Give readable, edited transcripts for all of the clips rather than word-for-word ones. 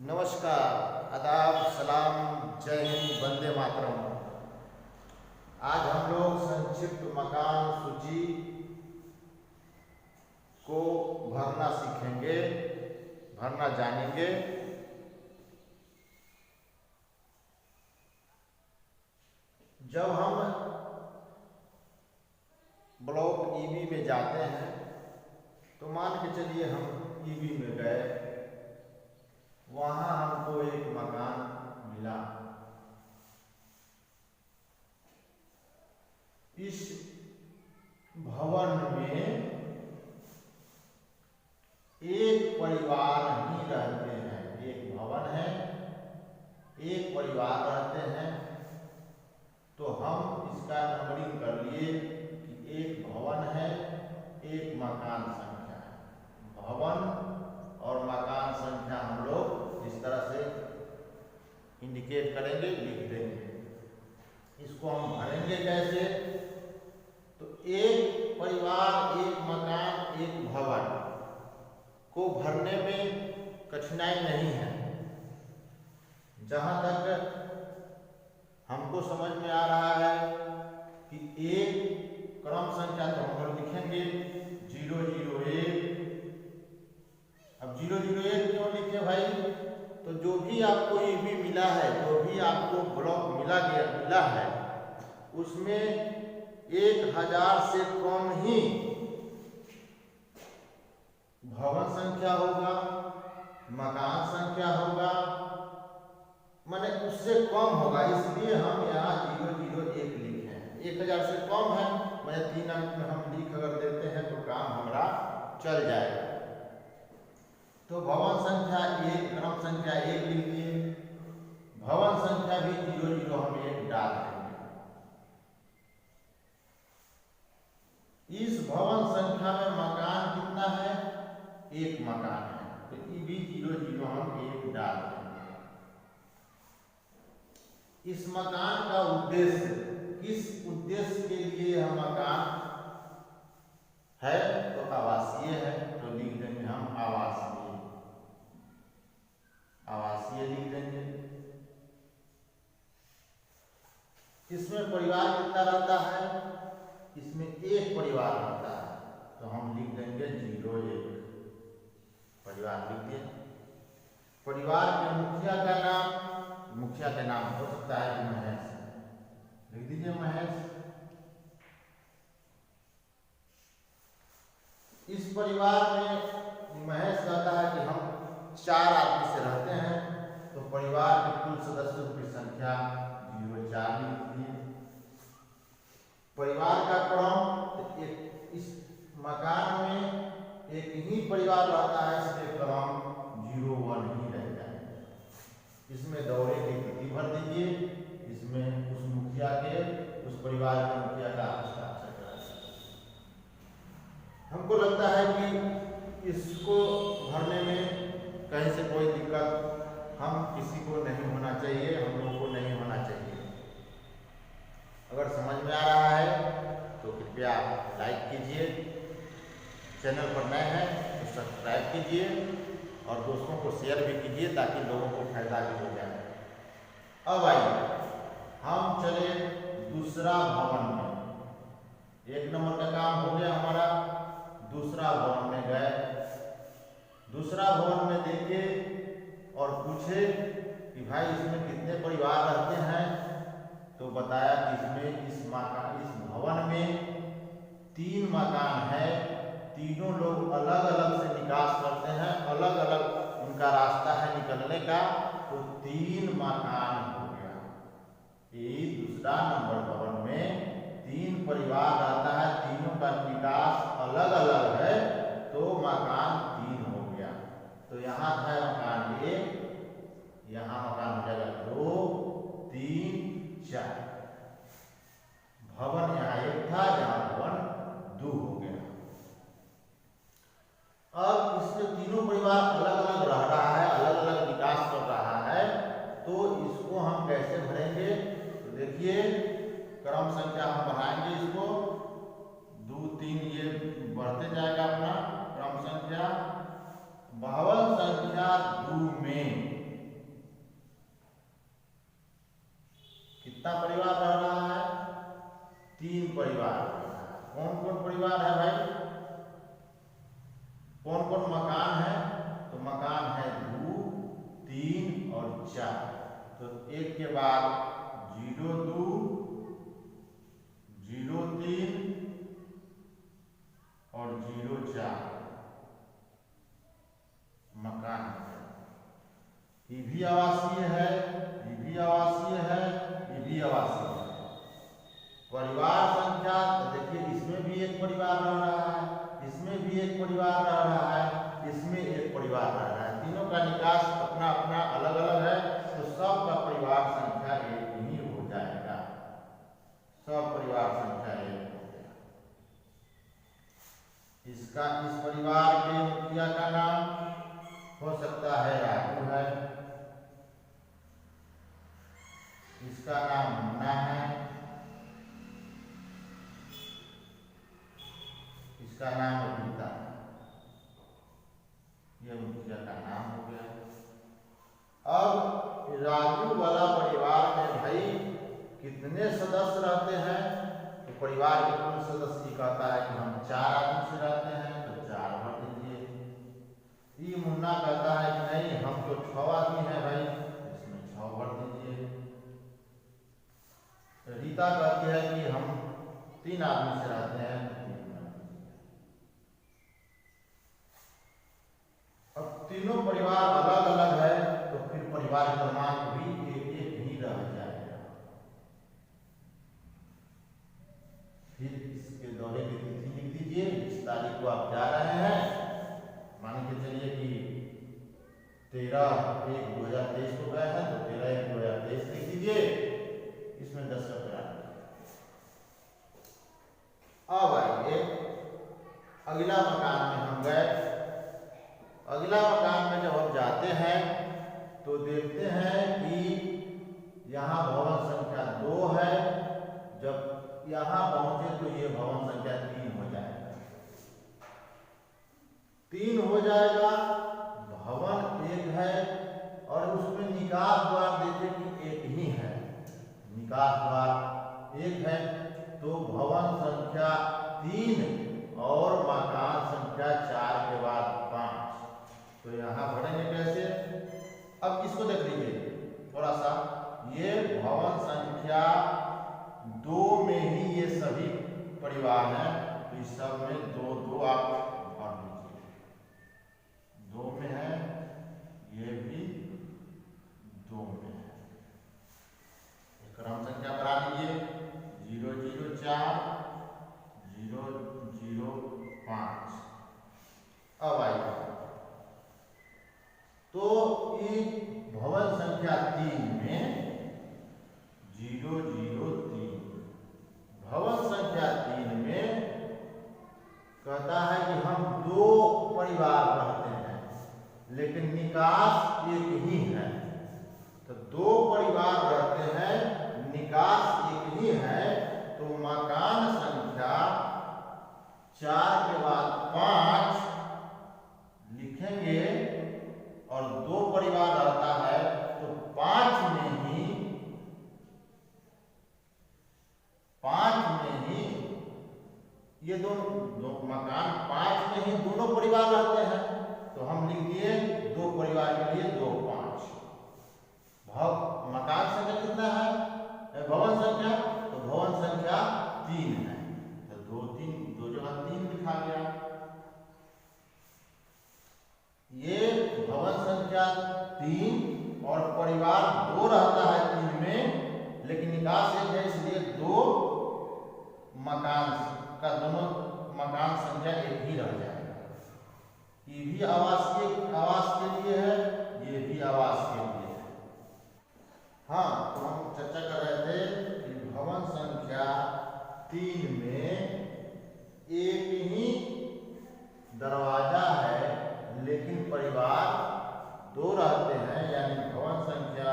नमस्कार, आदाब, सलाम, जय हिंद, वंदे मातरम। आज हम लोग संक्षिप्त मकान सूची को भरना सीखेंगे, भरना जानेंगे। जब हम ब्लॉक ईबी में जाते हैं तो मान के चलिए हम ईबी में गए, वहां हमको एक मकान मिला। इस भवन में एक परिवार ही रहते हैं। एक भवन है, एक परिवार रहते हैं। तो हम इसका नंबरिंग कर लिए कि एक भवन है, एक मकान संख्या है। भवन और मकान संख्या हम लोग इस तरह से इंडिकेट करेंगे, लिख देंगे। इसको हम भरेंगे कैसे? तो एक परिवार, एक मकान, एक भवन को भरने में कठिनाई नहीं है। जहां तक हमको समझ में आ रहा है कि एक क्रम संख्या तो हम लोग लिखेंगे 001। अब 001 क्यों लिखे भाई? तो जो भी आपको ईबी मिला है, जो भी आपको ब्लॉक मिला है, उसमें 1000 से कम ही भवन संख्या होगा, मकान संख्या होगा, माने उससे कम होगा। इसलिए हम यहाँ 001 लिखे हैं। 1000 से कम है, मैंने 3 अंक में हम लिख अगर देते हैं तो काम हमारा चल जाएगा। तो भवन संख्या 1, क्रम संख्या 1 लिख दिए। भवन संख्या भी 00 हम 1 डाल देंगे। इस भवन संख्या में मकान कितना है? एक मकान है, तो ये भी 00 हम 1 डाल देंगे। इस मकान का उद्देश्य, किस उद्देश्य के लिए यह मकान है? तो आवासीय है, तो लिख देंगे हम आवासीय। आवासीय लिख देंगे। इसमें परिवार कितना रहता है? इसमें एक परिवार रहता है, तो हम लिख देंगे 01। परिवार लिख दिए। परिवार के मुखिया का नाम, मुखिया का नाम हो सकता है कि महेश, लिख दीजिए महेश। इस परिवार में महेश कहता है कि हम 4 आदमी से रहते हैं, तो परिवार के कुल सदस्यों की संख्या 04 लिख दिए। परिवार का क्रम, तो इस मकान में एक ही परिवार रहता है, इसलिए क्रम 01 ही रह जाएगा। इसमें दौरे की तिथि भर दीजिए। इसमें उस मुखिया के, उस परिवार के मुखिया का हस्ताक्षर करा दीजिए। हमको लगता है कि इसको भरने में कहीं से कोई दिक्कत हम किसी को नहीं होना चाहिए, हम लोगों को नहीं होना चाहिए। अगर समझ में आ रहा है तो कृपया लाइक कीजिए, चैनल पर नए हैं तो सब्सक्राइब कीजिए और दोस्तों को शेयर भी कीजिए ताकि लोगों को फायदा भी हो जाए। अब आइए हम चले दूसरा भवन में। 1 नंबर का काम हो गया हमारा। दूसरा भवन में गए। दूसरा भवन में देखे और पूछे कि भाई इसमें कितने परिवार रहते हैं? तो बताया कि इसमें इस भवन में 3 मकान है। तीनों लोग अलग अलग से निकास करते हैं, अलग अलग उनका रास्ता है निकलने का, तो 3 मकान हो गया। ये दूसरा नंबर भवन में 3 परिवार रहता है, तीनों का निकास अलग अलग है, तो मकान 3 हो गया। तो यहाँ है मकान 1, यहाँ मकान हो जाएगा 2, 3, 4। भवन यहाँ 1 था, यहाँ भवन 2 हो गया। अब इसमें तीनों परिवार अलग अलग रह रहा है, अलग अलग विकास कर रहा है, तो इसको हम कैसे भरेंगे? तो देखिए क्रम संख्या हम बढ़ाएंगे, इसको 2, 3 ये बढ़ते जाएगा अपना क्रम संख्या। भवन संख्या 2 में कौन मकान है, तो मकान है 2, 3 और 4। तो 1 के बाद 02, 03 और 04 मकान है। ये भी आवासीय है, ये भी आवासीय है, ये भी आवासीय है। परिवार संख्या तो देखिए इसमें भी एक परिवार रह रहा है, इसमें भी एक परिवार रह रहा है, इसमें एक परिवार रह रहा है। तीनों का निकास अपना अपना अलग अलग है, तो सब का परिवार संख्या एक ही हो जाएगा। सब परिवार संख्या एक हो गया। इसका इस परिवार के मुखिया का नाम हो सकता है राजू है, इसका नाम मुन्ना है, इसका नाम रीता है। यह मुखिया का नाम हो गया। अब राजू वाला परिवार में भाई कितने सदस्य रहते हैं, तो परिवार के कुल सदस्य कहता है कि हम 4 आदमी से रहते हैं, तो 4 भर दीजिए। ये मुन्ना कहता है कि नहीं हम तो 6 आदमी हैं भाई, इसमें 6 भर दीजिए। रीता कहती है कि हम 3 आदमी से रहते हैं, तो 3 भर दीजिए। अब तीनों परिवार अलग अलग है, तो फिर परिवार क्रमांक भी एक एक ही रह जाएगा। फिर इसके दौरे की तिथि लिख दीजिए, इस तारीख को आप जा रहे हैं, मान के चलिए कि 13/1/2023 को गए हैं, तो 13/1/2023 लिख दीजिए, इसमें 10 का करा। अब आइए अगला मकान में हम गए। अगला मकान में जब हम जाते हैं तो देखते हैं कि यहाँ भवन संख्या 2 है। जब यहाँ पहुंचे तो ये भवन संख्या 3 हो जाएगा। 3 हो जाएगा, भवन 1 है और उसमें निकास द्वार देखे कि 1 ही है, निकास द्वार 1 है, तो भवन संख्या 3 और मकान संख्या 4 के बाद 5। तो यहाँ बढ़ेंगे कैसे? अब इसको देख लीजिए थोड़ा सा, ये भवन संख्या 2 में ही ये सभी परिवार हैं, तो इस सब में 2-2 आप भर दीजिए। 2 में है, ये भी 2 में है। क्रम संख्या बना लीजिए 004 005। अब आइए तो ये भवन संख्या 3 में 003, भवन संख्या 3 में कहता है कि हम 2 परिवार रहते हैं, लेकिन निकास 1 ही है। तो 2 परिवार रहते हैं, निकास 1 ही है, तो मकान संख्या 4 के बाद 5 लिखेंगे और 2 परिवार रहता है, तो 5 में ही ये दोनों मकान 5 में ही दोनों परिवार रहते हैं, तो हम लिख दिए 2 परिवार के लिए 2 5। मकान संख्या कितना है, भवन संख्या, तो भवन संख्या 3 है, तो 2 जगह 3 लिखा गया। ये भवन संख्या 3 और परिवार 2 रहता है 3 में, लेकिन निकास 1 है, इसलिए 2 मकान का दोनों मकान संख्या 1 ही रह जाएगा। ये भी आवास के लिए है, ये भी आवास के लिए है। हाँ, तो हम चर्चा कर रहे थे कि भवन संख्या 3 में 1 ही दरवाजा है, लेकिन परिवार 2 रहते हैं, यानी भवन संख्या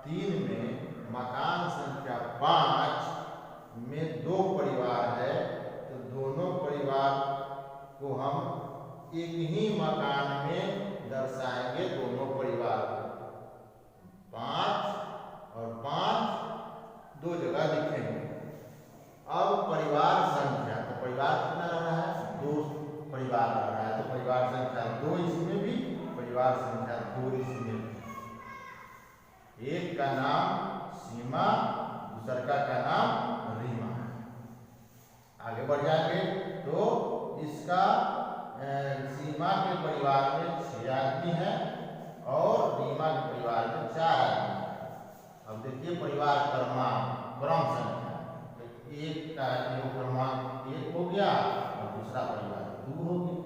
3 में मकान संख्या 5 में 2 परिवार है, तो दोनों परिवार को हम एक ही मकान में दर्शाएंगे, दोनों परिवार 5 और 5 2 जगह लिखेंगे। अब परिवार संख्या, तो परिवार कितना रह रहा है, 2 परिवार रह रहा है, तो परिवार संख्या 2 इसमें भी, परिवार संख्या 2 इसमें भी। एक का नाम सीमा, दूसरा का नाम रीमा। आगे बढ़ जाएंगे तो इसका सीमा के परिवार में 6 आदमी हैं और रीमा के परिवार में 4 आदमी हैं। अब देखिए परिवार क्रम संख्या, तो एक का क्रमांक 1 हो गया और दूसरा परिवार 2 हो गया।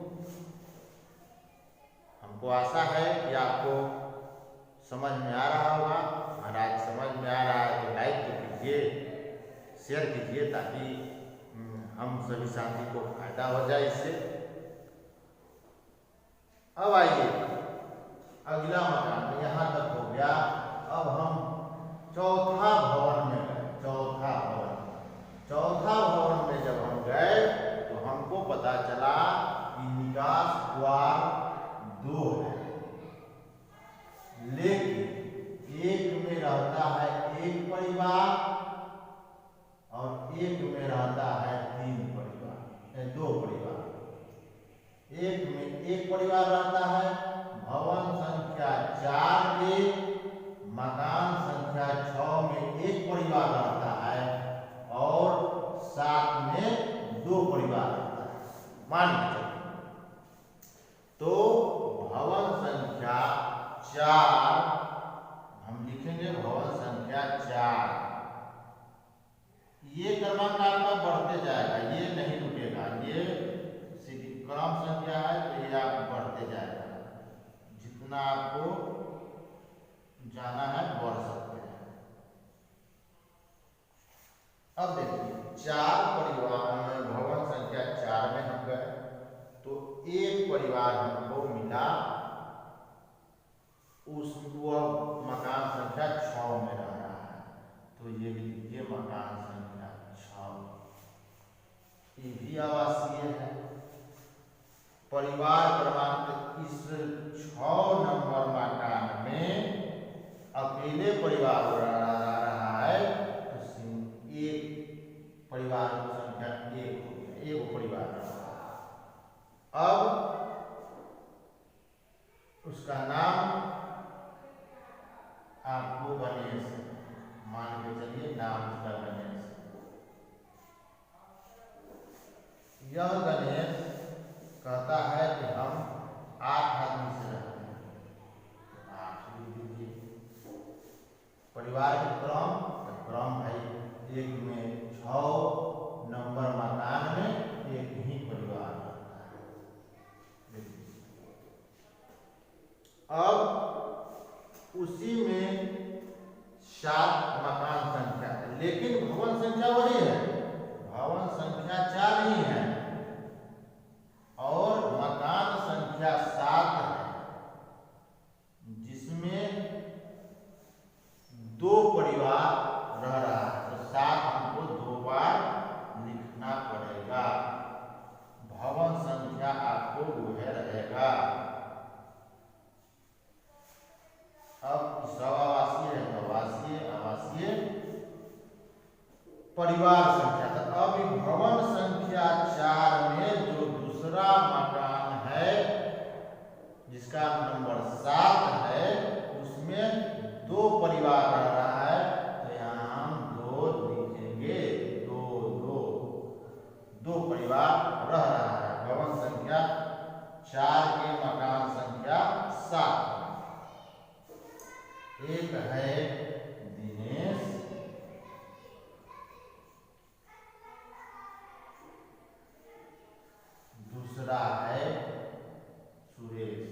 हमको आशा है कि आपको समझ में आ रहा होगा। अगर आज समझ में आ रहा है तो लाइक तो कीजिए, शेयर कीजिए, ताकि हम सभी साथी को फायदा हो जाए इससे। अब आइए अगला मकान, यहाँ तक हो गया। अब हम चौथा भवन में गए। चौथा भवन में जब हम गए तो हमको पता चला कि निकास द्वार 2 है, लेकिन एक में रहता है 1 परिवार और एक में रहता है 2 परिवार। एक में 1 परिवार रहता है, भवन संख्या 4 में, मकान संख्या 6 में 1 परिवार रहता है और 7 में 2 परिवार रहता है। मान लीजिए तो भवन संख्या 4 हम लिखेंगे, भवन संख्या 4। ये क्रमांक आपका बढ़ते जाएगा, ये नहीं रुकेगा। ये क्रम संख्या है तो ये आप बढ़ते जाएगा, जितना आपको जाना है बढ़ सकते हैं। अब देखिए 4 परिवार में, भवन संख्या 4 में हम गए तो 1 परिवार हमको मिला, वह मकान संख्या 6 में रह रहा है। तो ये लीजिए मकान संख्या 6, ये भी आवासीय है। परिवार क्रमांक इस 6 नंबर मकान में अकेले परिवार रह रहा है, तो 1 परिवार की संख्या 1 हो गया, 1 परिवार रह रहा है। अब उसका नाम आपको गणेश मान के चलिए, नाम उसका गणेश। यह गणेश कहता है कि हम 8 आदमी से रहते हैं, 8 लिख दीजिए। परिवार के क्रम भाई, 1 में 6 नंबर मकान में 1 ही परिवार रहता है। अब उसी में 7 मकान संख्या है, लेकिन भवन संख्या वही है, भवन संख्या 4 ही है और मकान संख्या 7 है, जिसमें 2 परिवार रह रहा है। तो 7 हमको 2 बार लिखना पड़ेगा। भवन संख्या आपको वह रहेगा। अब सब आवासीय है तो आवासीय परिवार संख्या। तो अब भवन संख्या 4 में जो दूसरा मकान है जिसका नंबर 7 है, उसमें 2 परिवार रह रहा है, तो यहाँ हम 2 लिखेंगे। 2 परिवार रह रहा है। भवन संख्या 4 के मकान संख्या 7। एक है दिनेश, दूसरा है सुरेश।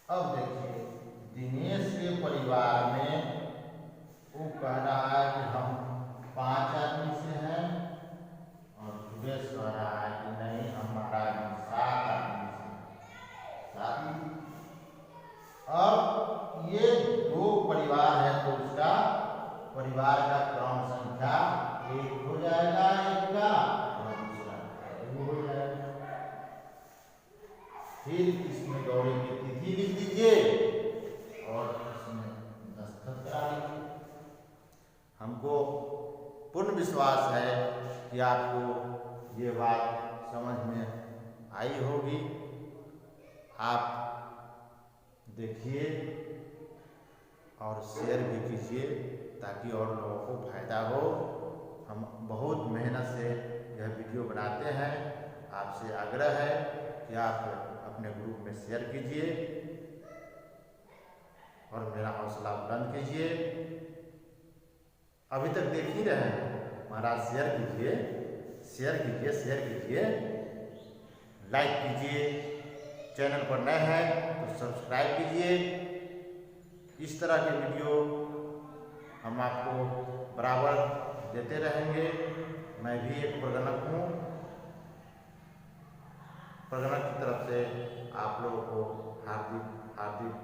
अब देखिए दिनेश के परिवार में वो कह रहा है कि हम 5 आदमी से हैं और सुरेश कह रहा है कि नहीं, हमारा 7 आदमी से। अब ये 2 परिवार है तो उसका परिवार का क्रम संख्या 1 हो जाएगा, 1 का, और दूसरा 2 हो जाएगा। फिर इसमें दौरे की तिथि लिख दीजिए और इसमें दस्तखत करा लीजिए। हमको पूर्ण विश्वास है कि आपको ये बात समझ में आई होगी। आप देखिए और शेयर भी कीजिए ताकि और लोगों को फायदा हो। हम बहुत मेहनत से यह वीडियो बनाते हैं। आपसे आग्रह है कि आप अपने ग्रुप में शेयर कीजिए और मेरा हौसला बुलंद कीजिए। अभी तक देख ही रहे हैं महाराज, शेयर कीजिए, शेयर कीजिए, शेयर कीजिए, लाइक कीजिए। चैनल पर नए हैं तो सब्सक्राइब कीजिए। इस तरह के वीडियो हम आपको बराबर देते रहेंगे। मैं भी एक प्रगणक हूँ। प्रगणक की तरफ से आप लोगों को हार्दिक हार्दिक